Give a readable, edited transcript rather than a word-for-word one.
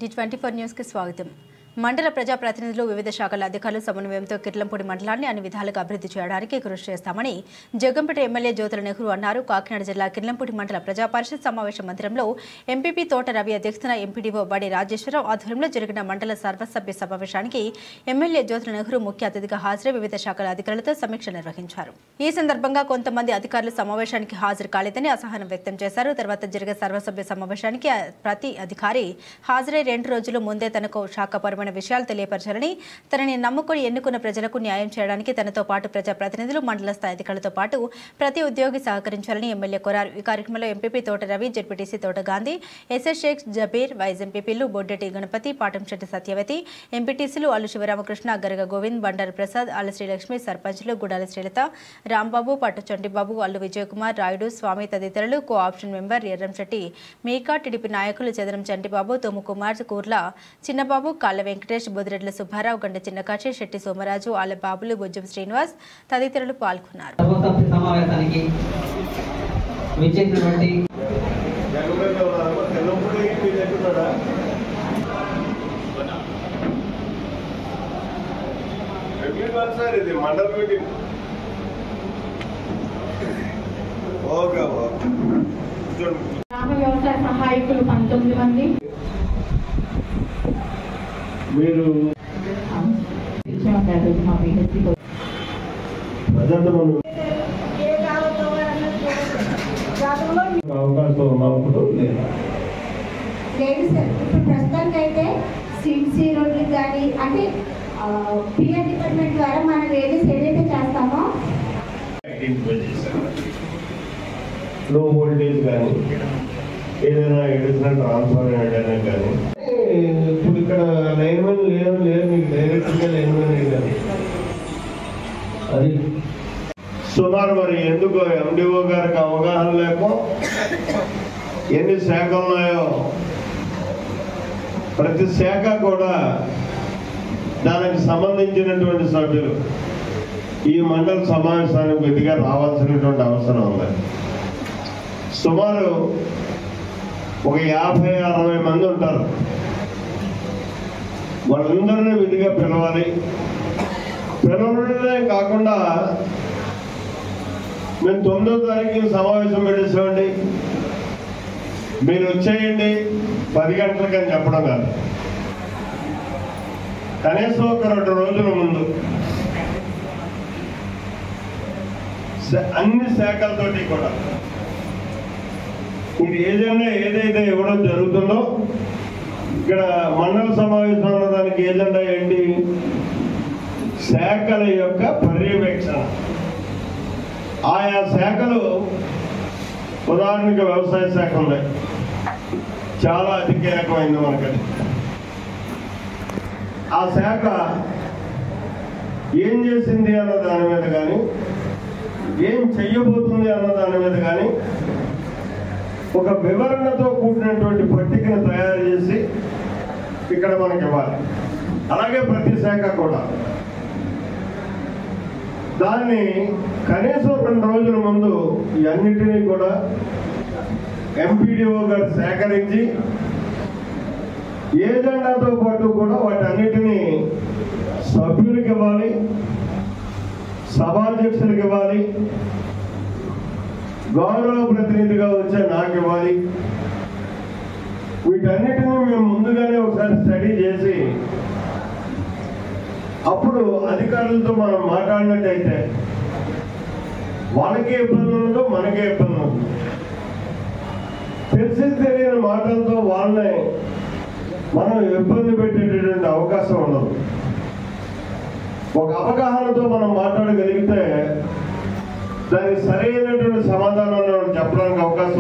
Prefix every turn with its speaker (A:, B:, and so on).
A: D24 news కి స్వాగతం. మండల ప్రజా ప్రతినిధులు వివిధ శాఖల అధికారులు సమన్వయంతో కిర్లంపూడి మండలాన్ని అన్ని విధాలుగా అభివృద్ధి చేయడానికి కృషి చేస్తామని జగ్గంపేట ఎమ్మెల్యే జ్యోతుల నెహ్రూ అన్నారు. కాకినాడ జిల్లా కిర్లంపూడి మండల ప్రజా పరిషత్ సమావేశ మందిరంలో ఎంపీపీ తోట రవి అధ్యక్షతన ఎంపీడీఓ బడి రాజేశ్వరరావు ఆధ్వర్యంలో జరిగిన మండల సర్వసభ్య సమావేశానికి ఎమ్మెల్యే జ్యోతుల నెహ్రూ ముఖ్య అతిథిగా హాజరై వివిధ శాఖల అధికారులతో సమీక్ష నిర్వహించారు. ఈ సందర్భంగా కొంతమంది అధికారులు సమావేశానికి హాజరు కాలేదని అసహనం వ్యక్తం చేశారు. తర్వాత జరిగే సర్వసభ్య సమావేశానికి ప్రతి అధికారి హాజరై 2 రోజుల ముందే తనకు శాఖపరమైన విషయాలు తెలియపరచాలని, తనని నమ్ముకొని ఎన్నుకున్న ప్రజలకు న్యాయం చేయడానికి తనతో పాటు ప్రజా ప్రతినిధులు, మండల స్థాయి అధికారులతో పాటు ప్రతి ఉద్యోగి సహకరించాలని ఎమ్మెల్యే కోరారు. ఈ కార్యక్రమంలో ఎంపీపీ తోట Ravi, ZPTC Thota Gandhi, SS Sheikh Jabir, vice ఎంపీపీలు బొడ్డెటి గణపతి, పాటంశెట్టి సత్యవతి, ఎంపీటీసీలు అల్లు శివరామకృష్ణ, గరగ గోవింద్, బండారు ప్రసాద్, అల్ల శ్రీలక్ష్మి, సర్పంచ్లు గుడాల శ్రీలత, రాంబాబు, పట్టు చంటిబాబు, అల్లు విజయకుమార్, రాయుడు, స్వామి తదితరులు, కో ఆప్షన్ మెంబర్ ఎర్రంశెట్టి మీకా, టీడీపీ నాయకులు చదరం చంటిబాబు, తోముకుమార్, కూర్ల చిన్నబాబు, కాళ్ళ వెంకటేష్, బుద్రెడ్ల సుబ్బారావు, గండ చిన్నకాశి, శెట్టి సోమరాజు, ఆల బాబులు, బుజ్జం శ్రీనివాస్ తదితరులు పాల్గొన్నారు.
B: గ్రామ వ్యవసాయ సహాయకులు 19 మంది.
C: మీరు అవకాశం ఉన్నప్పుడు
D: లేదు సార్. ఇప్పుడు ప్రస్తుతానికి అయితే సిసి రోడ్లు కానీ అంటే పిఆర్ డిపార్ట్మెంట్ ద్వారా మనం ఏదైతే చేస్తామో
C: లో వోల్టేజ్ కానీ ఏదైనా ఎడిషనల్ ట్రాన్స్ఫర్ అయినా కానీ ఇప్పుడు ఇక్కడ లైన్మెన్ లేరు మీకు డైరెక్ట్గా లైన్మెన్ అయ్యారు. అది సుమారు మరి ఎందుకు ఎండిఓ గారికి అవగాహన లేక ఎన్ని శాఖలు ఉన్నాయో ప్రతి శాఖ కూడా దానికి సంబంధించినటువంటి సభ్యులు ఈ మండల సమావేశానికి విధిగా రావాల్సినటువంటి అవసరం ఉంది. సుమారు ఒక 50-60 మంది ఉంటారు. వాళ్ళందరినీ విధిగా పిలవాలి. పిలవడమే కాకుండా మేము 9వ తారీఖున సమావేశం పెట్టేసామండి, మీరు వచ్చేయండి 10 గంటలకు అని చెప్పడం కాదు. కనీసం ఒక 2 రోజుల ముందు అన్ని శాఖలతోటి కూడా మీరు ఏజెండా ఏదైతే ఇవ్వడం జరుగుతుందో ఇక్కడ మండల సమావేశం ఉన్నదానికి ఏజెండా ఏంటి? శాఖల యొక్క పర్యవేక్షణ. ఆయా శాఖలు ఉదాహరణకి వ్యవసాయ శాఖ ఉంది, చాలా అతి కీలకమైంది మనకది. ఆ శాఖ ఏం చేసింది అన్న దాని మీద కానీ, ఏం చెయ్యబోతుంది అన్న దాని మీద కానీ ఒక వివరణతో కూడినటువంటి పట్టికను తయారు చేసి ఇక్కడ మనకి ఇవ్వాలి. అలాగే ప్రతి శాఖ కూడా దాన్ని కనీసం 2 రోజుల ముందు ఇవన్నిటినీ కూడా ఎంపీడీఓ గారు సేకరించి ఏజెండాతో పాటు కూడా వాటన్నిటినీ సభ్యులకు ఇవ్వాలి, సభాధ్యక్షులకు ఇవ్వాలి, గౌరవ ప్రతినిధిగా వచ్చే నాకు ఇవ్వాలి. వీటన్నిటినీ మేము ముందుగానే ఒకసారి స్టడీ చేసి అప్పుడు అధికారులతో మనం మాట్లాడినట్టయితే వాళ్ళకే ఇబ్బంది ఉండదు, మనకే ఇబ్బంది ఉండదు. తెలిసి తెలియని మాటలతో వాళ్ళని మనం ఇబ్బంది పెట్టేటటువంటి అవకాశం ఉండదు. ఒక అవగాహనతో మనం మాట్లాడగలిగితే దానికి సరైనటువంటి సమాధానం చెప్పడానికి అవకాశం